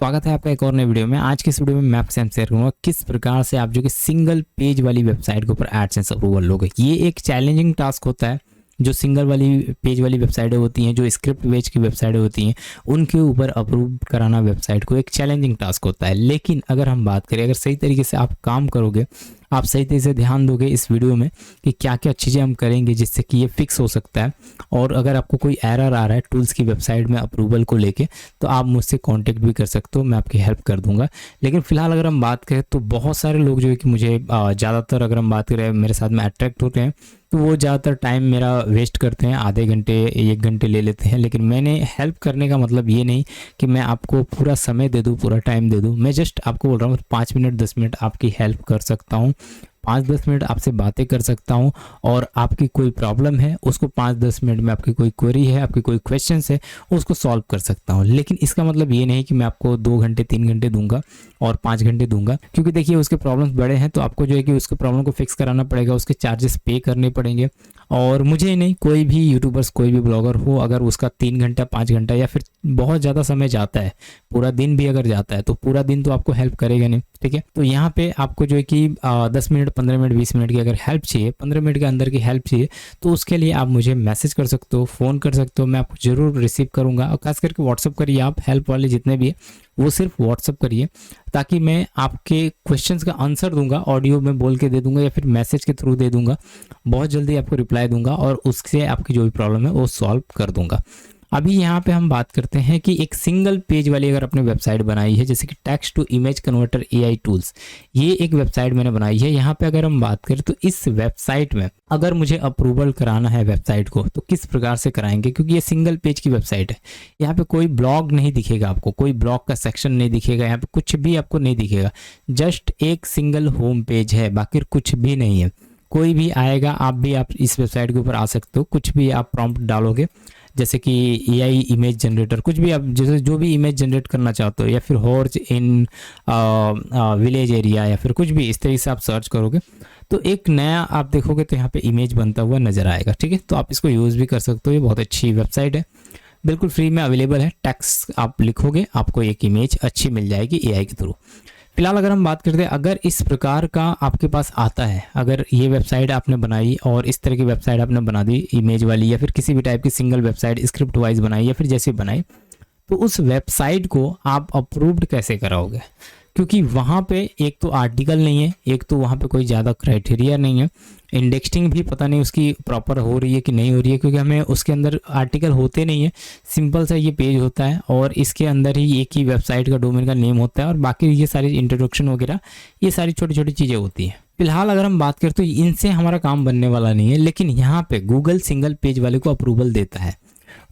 स्वागत है आपका एक और नए वीडियो में। आज के इस वीडियो में मैं आपके साथ शेयर करूंगा किस प्रकार से आप जो कि सिंगल पेज वाली वेबसाइट के ऊपर एडसेंस अप्रूवल लोगे। ये एक चैलेंजिंग टास्क होता है। जो सिंगल वाली पेज वाली वेबसाइटें होती हैं, जो स्क्रिप्ट पेज की वेबसाइटें होती हैं, उनके ऊपर अप्रूव कराना वेबसाइट को एक चैलेंजिंग टास्क होता है। लेकिन अगर हम बात करें, अगर सही तरीके से आप काम करोगे, आप सही तरीके से ध्यान दोगे इस वीडियो में कि क्या क्या चीज़ें हम करेंगे जिससे कि ये फिक्स हो सकता है। और अगर आपको कोई एरर आ रहा है टूल्स की वेबसाइट में अप्रूवल को लेके, तो आप मुझसे कांटेक्ट भी कर सकते हो, मैं आपकी हेल्प कर दूंगा। लेकिन फिलहाल अगर हम बात करें तो बहुत सारे लोग जो है कि मुझे ज़्यादातर अगर हम बात करें मेरे साथ में अट्रैक्ट होते हैं, तो वो ज़्यादातर टाइम मेरा वेस्ट करते हैं, आधे घंटे 1 घंटे ले लेते हैं। लेकिन मैंने हेल्प करने का मतलब ये नहीं कि मैं आपको पूरा समय दे दूँ, पूरा टाइम दे दूँ। मैं जस्ट आपको बोल रहा हूँ 5 मिनट 10 मिनट आपकी हेल्प कर सकता हूँ, 5-10 मिनट आपसे बातें कर सकता हूँ। और आपकी कोई प्रॉब्लम है उसको 5-10 मिनट में, आपकी कोई क्वेरी है, आपकी कोई क्वेश्चन है, उसको सॉल्व कर सकता हूँ। लेकिन इसका मतलब ये नहीं कि मैं आपको 2 घंटे 3 घंटे दूंगा और 5 घंटे दूंगा, क्योंकि देखिए उसके प्रॉब्लम्स बड़े हैं, तो आपको जो है कि उसके प्रॉब्लम को फिक्स कराना पड़ेगा, उसके चार्जेस पे करने पड़ेंगे। और मुझे नहीं, कोई भी यूट्यूबर्स, कोई भी ब्लॉगर हो, अगर उसका 3 घंटा 5 घंटा या फिर बहुत ज़्यादा समय जाता है, पूरा दिन भी अगर जाता है, तो पूरा दिन तो आपको हेल्प करेगा नहीं। ठीक है, तो यहाँ पे आपको जो है कि 10 मिनट 15 मिनट 20 मिनट की अगर हेल्प चाहिए, 15 मिनट के अंदर की हेल्प चाहिए, तो उसके लिए आप मुझे मैसेज कर सकते हो, फ़ोन कर सकते हो, मैं आपको ज़रूर रिसीव करूँगा। और खास करके व्हाट्सअप करिए, आप हेल्प वाले जितने भी हैं वो सिर्फ व्हाट्सअप करिए, ताकि मैं आपके क्वेश्चंस का आंसर दूंगा, ऑडियो में बोल के दे दूंगा या फिर मैसेज के थ्रू दे दूंगा। बहुत जल्दी आपको रिप्लाई दूंगा और उससे आपकी जो भी प्रॉब्लम है वो सॉल्व कर दूंगा। अभी यहाँ पे हम बात करते हैं कि एक सिंगल पेज वाली अगर आपने वेबसाइट बनाई है, जैसे कि text to image converter AI tools, ये एक वेबसाइट मैंने बनाई है। यहाँ पे अगर हम बात करें तो इस वेबसाइट में अगर मुझे अप्रूवल कराना है वेबसाइट को, तो किस प्रकार से कराएंगे, क्योंकि ये सिंगल पेज की वेबसाइट है। यहाँ पे कोई ब्लॉग नहीं दिखेगा आपको, कोई ब्लॉग का सेक्शन नहीं दिखेगा, यहाँ पे कुछ भी आपको नहीं दिखेगा। जस्ट एक सिंगल होम पेज है, बाकी कुछ भी नहीं है। कोई भी आएगा, आप इस वेबसाइट के ऊपर आ सकते हो, कुछ भी आप प्रॉम्प्ट डालोगे, जैसे कि एआई इमेज जनरेटर, कुछ भी आप जैसे जो भी इमेज जनरेट करना चाहते हो, या फिर हॉर्स इन विलेज एरिया, या फिर कुछ भी इस तरीके से आप सर्च करोगे तो एक नया आप देखोगे तो यहाँ पे इमेज बनता हुआ नजर आएगा। ठीक है, तो आप इसको यूज़ भी कर सकते हो। ये बहुत अच्छी वेबसाइट है, बिल्कुल फ्री में अवेलेबल है। टेक्स्ट आप लिखोगे, आपको एक इमेज अच्छी मिल जाएगी एआई के थ्रू। फिलहाल अगर हम बात करते हैं, अगर इस प्रकार का आपके पास आता है, अगर ये वेबसाइट आपने बनाई और इस तरह की वेबसाइट आपने बना दी इमेज वाली, या फिर किसी भी टाइप की सिंगल वेबसाइट स्क्रिप्ट वाइज बनाई, या फिर जैसे बनाई, तो उस वेबसाइट को आप अप्रूव्ड कैसे कराओगे? क्योंकि वहाँ पे एक तो आर्टिकल नहीं है, एक तो वहाँ पे कोई ज़्यादा क्राइटेरिया नहीं है, इंडेक्सिंग भी पता नहीं उसकी प्रॉपर हो रही है कि नहीं हो रही है, क्योंकि हमें उसके अंदर आर्टिकल होते नहीं है। सिंपल सा ये पेज होता है और इसके अंदर ही एक ही वेबसाइट का डोमेन का नेम होता है, और बाकी ये सारी इंट्रोडक्शन वगैरह, ये सारी छोटी छोटी चीज़ें होती हैं। फिलहाल अगर हम बात करें तो इनसे हमारा काम बनने वाला नहीं है। लेकिन यहाँ पे गूगल सिंगल पेज वाले को अप्रूवल देता है।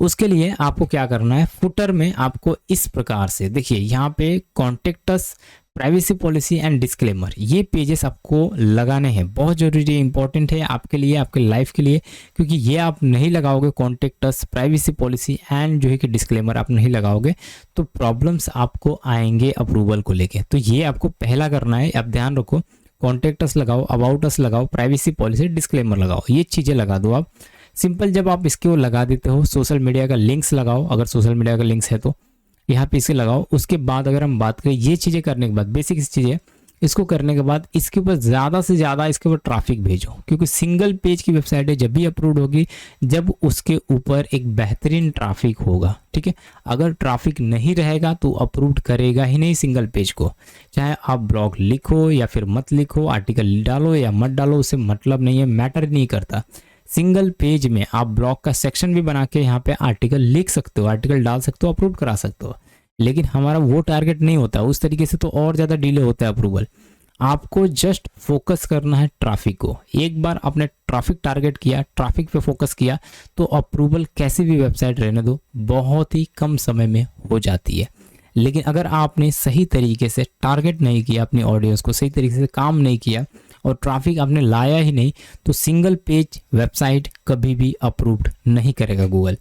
उसके लिए आपको क्या करना है, फुटर में आपको इस प्रकार से देखिए, यहाँ पे contact us, privacy policy and disclaimer, ये पेजेस आपको लगाने हैं। बहुत जरूरी, इंपॉर्टेंट है आपके लिए, आपके लाइफ के लिए, क्योंकि ये आप नहीं लगाओगे, contact us, privacy policy and जो है कि डिस्क्लेमर आप नहीं लगाओगे, तो प्रॉब्लम्स आपको आएंगे अप्रूवल को लेके। तो ये आपको पहला करना है, आप ध्यान रखो। कॉन्टेक्ट अस लगाओ, अबाउट अस लगाओ, प्राइवेसी पॉलिसी, डिस्क्लेमर लगाओ, ये चीज़ें लगा दो आप। सिंपल जब आप इसके वो लगा देते हो, सोशल मीडिया का लिंक्स लगाओ, अगर सोशल मीडिया का लिंक्स है तो यहाँ पे इसे लगाओ। उसके बाद अगर हम बात करें, ये चीज़ें करने के बाद, बेसिक चीज़ें इसको करने के बाद, इसके ऊपर ज़्यादा से ज़्यादा इसके ऊपर ट्रैफिक भेजो, क्योंकि सिंगल पेज की वेबसाइट है, जब भी अप्रूव होगी जब उसके ऊपर एक बेहतरीन ट्रैफिक होगा। ठीक है, अगर ट्रैफिक नहीं रहेगा तो अप्रूव करेगा ही नहीं सिंगल पेज को। चाहे आप ब्लॉग लिखो या फिर मत लिखो, आर्टिकल डालो या मत डालो, उससे मतलब नहीं है, मैटर नहीं करता। सिंगल पेज में आप ब्लॉग का सेक्शन भी बना के यहाँ पे आर्टिकल लिख सकते हो, आर्टिकल डाल सकते हो, अप्रूव करा सकते हो। लेकिन हमारा वो टारगेट नहीं होता उस तरीके से, तो और ज़्यादा डिले होता है अप्रूवल। आपको जस्ट फोकस करना है ट्रैफिक को। एक बार आपने ट्रैफिक टारगेट किया, ट्रैफिक पे फोकस किया, तो अप्रूवल कैसी भी वेबसाइट रहने दो, बहुत ही कम समय में हो जाती है। लेकिन अगर आपने सही तरीके से टारगेट नहीं किया, अपनी ऑडियंस को सही तरीके से काम नहीं किया और ट्रैफिक आपने लाया ही नहीं, तो सिंगल पेज वेबसाइट कभी भी अप्रूव्ड नहीं करेगा गूगल।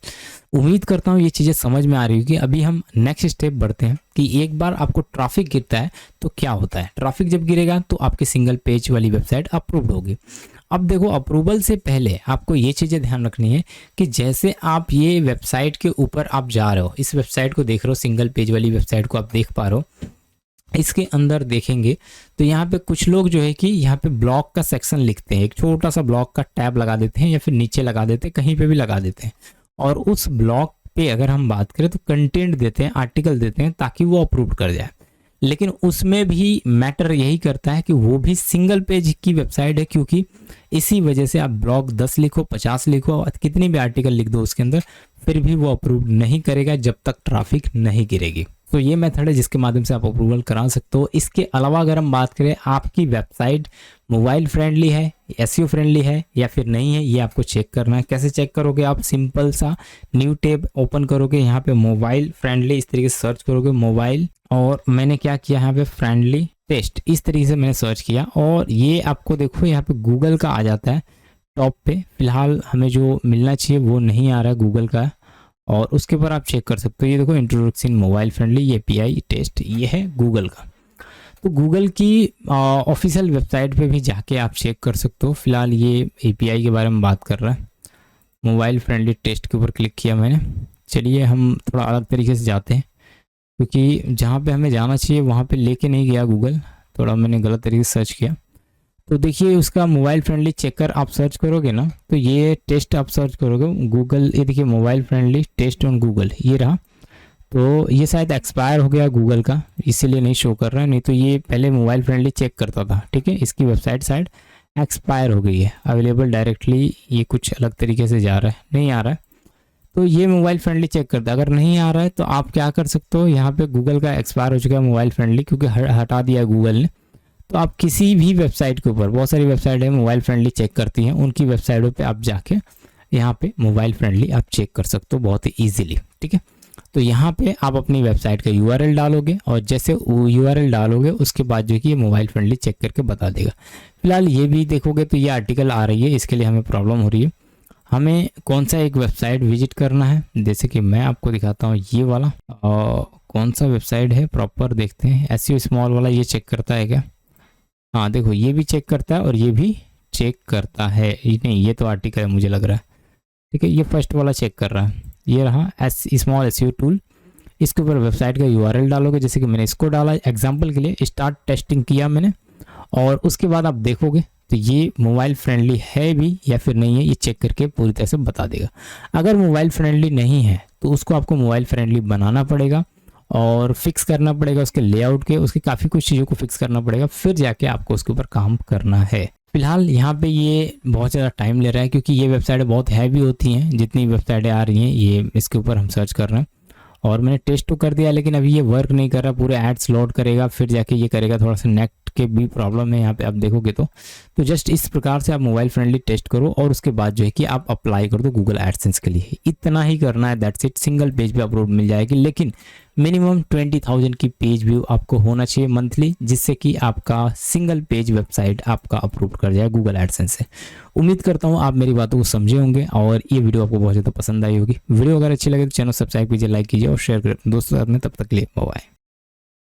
उम्मीद करता हूँ ये चीज़ें समझ में आ रही होगी। अभी हम नेक्स्ट स्टेप बढ़ते हैं कि एक बार आपको ट्रैफिक गिरता है तो क्या होता है। ट्रैफिक जब गिरेगा तो आपकी सिंगल पेज वाली वेबसाइट अप्रूव्ड होगी। अब देखो अप्रूवल से पहले आपको ये चीज़ें ध्यान रखनी है कि जैसे आप ये वेबसाइट के ऊपर आप जा रहे हो, इस वेबसाइट को देख रहे हो, सिंगल पेज वाली वेबसाइट को आप देख पा रहे हो, इसके अंदर देखेंगे तो यहाँ पे कुछ लोग जो है कि यहाँ पे ब्लॉग का सेक्शन लिखते हैं, एक छोटा सा ब्लॉग का टैब लगा देते हैं या फिर नीचे लगा देते हैं, कहीं पे भी लगा देते हैं, और उस ब्लॉग पे अगर हम बात करें तो कंटेंट देते हैं, आर्टिकल देते हैं ताकि वो अप्रूव कर जाए। लेकिन उसमें भी मैटर यही करता है कि वो भी सिंगल पेज की वेबसाइट है, क्योंकि इसी वजह से आप ब्लॉग 10 लिखो, 50 लिखो, कितनी भी आर्टिकल लिख दो उसके अंदर, फिर भी वो अप्रूव नहीं करेगा जब तक ट्रैफिक नहीं गिरेगी। तो ये मेथड है जिसके माध्यम से आप अप्रूवल करा सकते हो। इसके अलावा अगर हम बात करें आपकी वेबसाइट मोबाइल फ्रेंडली है, एसईओ फ्रेंडली है या फिर नहीं है, ये आपको चेक करना है। कैसे चेक करोगे? आप सिंपल सा न्यू टैब ओपन करोगे, यहाँ पे मोबाइल फ्रेंडली इस तरीके से सर्च करोगे मोबाइल, और मैंने क्या किया यहाँ पे फ्रेंडली टेस्ट, इस तरीके से मैंने सर्च किया और ये आपको देखो यहाँ पे गूगल का आ जाता है टॉप पे। फिलहाल हमें जो मिलना चाहिए वो नहीं आ रहा है गूगल का, और उसके ऊपर आप चेक कर सकते हो। ये देखो इंट्रोडक्शन मोबाइल फ्रेंडली, ये एपीआई टेस्ट, ये है गूगल का। तो गूगल की ऑफिशियल वेबसाइट पे भी जाके आप चेक कर सकते हो। फिलहाल ये एपीआई के बारे में बात कर रहा है। मोबाइल फ्रेंडली टेस्ट के ऊपर क्लिक किया मैंने। चलिए हम थोड़ा अलग तरीके से जाते हैं, क्योंकि जहाँ पे हमें जाना चाहिए वहाँ पे लेके नहीं गया गूगल, थोड़ा मैंने गलत तरीके से सर्च किया। तो देखिए उसका मोबाइल फ्रेंडली चेकर आप सर्च करोगे ना, तो ये टेस्ट आप सर्च करोगे गूगल, ये देखिए mobile friendly test on Google, ये रहा। तो ये शायद एक्सपायर हो गया गूगल का, इसीलिए नहीं शो कर रहा है, नहीं तो ये पहले मोबाइल फ्रेंडली चेक करता था। ठीक है, इसकी वेबसाइट शायद एक्सपायर हो गई है, अवेलेबल डायरेक्टली, ये कुछ अलग तरीके से जा रहा है, नहीं आ रहा है। तो ये मोबाइल फ्रेंडली चेक करता है। अगर नहीं आ रहा है तो आप क्या कर सकते हो, यहाँ पे गूगल का एक्सपायर हो चुका है मोबाइल फ्रेंडली, क्योंकि हटा दिया है गूगल ने। तो आप किसी भी वेबसाइट के ऊपर, बहुत सारी वेबसाइट है मोबाइल फ्रेंडली चेक करती हैं, उनकी वेबसाइटों पे आप जाके यहाँ पे मोबाइल फ्रेंडली आप चेक कर सकते हो बहुत ही ईजिली। ठीक है, तो यहाँ पे आप अपनी वेबसाइट का यूआरएल डालोगे, और जैसे यूआरएल डालोगे उसके बाद जो है कि ये मोबाइल फ्रेंडली चेक करके बता देगा। फिलहाल ये भी देखोगे तो ये आर्टिकल आ रही है, इसके लिए हमें प्रॉब्लम हो रही है। हमें कौन सा एक वेबसाइट विजिट करना है, जैसे कि मैं आपको दिखाता हूँ ये वाला, कौन सा वेबसाइट है प्रॉपर देखते हैं। एसईओ स्मॉल वाला ये चेक करता है क्या? हाँ देखो ये भी चेक करता है और ये भी चेक करता है। नहीं, ये तो आर्टिकल है मुझे लग रहा है। ठीक है, ये फर्स्ट वाला चेक कर रहा है, ये रहा स्मॉल एसईओ टूल। इसके ऊपर वेबसाइट का यूआरएल डालोगे, जैसे कि मैंने इसको डाला एग्जांपल के लिए, स्टार्ट टेस्टिंग किया मैंने, और उसके बाद आप देखोगे तो ये मोबाइल फ्रेंडली है भी या फिर नहीं है, ये चेक करके पूरी तरह से बता देगा। अगर मोबाइल फ्रेंडली नहीं है तो उसको आपको मोबाइल फ्रेंडली बनाना पड़ेगा और फिक्स करना पड़ेगा, उसके लेआउट के, उसकी काफ़ी कुछ चीज़ों को फिक्स करना पड़ेगा, फिर जाके आपको उसके ऊपर काम करना है। फिलहाल यहाँ पे ये बहुत ज़्यादा टाइम ले रहा है, क्योंकि ये वेबसाइटें बहुत हैवी होती हैं, जितनी वेबसाइटें आ रही हैं ये इसके ऊपर हम सर्च कर रहे हैं। और मैंने टेस्ट तो कर दिया, लेकिन अभी ये वर्क नहीं कर रहा, पूरे एड्स लोड करेगा, फिर जाके ये करेगा। थोड़ा सा नेट के भी प्रॉब्लम है यहाँ पे आप देखोगे तो जस्ट इस प्रकार से आप मोबाइल फ्रेंडली टेस्ट करो, और उसके बाद जो है कि आप अप्लाई कर दो गूगल एडसेंस के लिए। इतना ही करना है, दैट्स इट। सिंगल पेज पे अपलोड मिल जाएगी, लेकिन मिनिमम 20,000 की पेज व्यू आपको होना चाहिए मंथली, जिससे कि आपका सिंगल पेज वेबसाइट आपका अप्रूव कर जाए गूगल एडसेंस से। उम्मीद करता हूँ आप मेरी बातों को समझे होंगे और ये वीडियो आपको बहुत ज़्यादा पसंद आई होगी। वीडियो अगर अच्छी लगे तो चैनल सब्सक्राइब कीजिए, लाइक कीजिए और शेयर करें दोस्तों साथ में। तब तक के लिए बाय।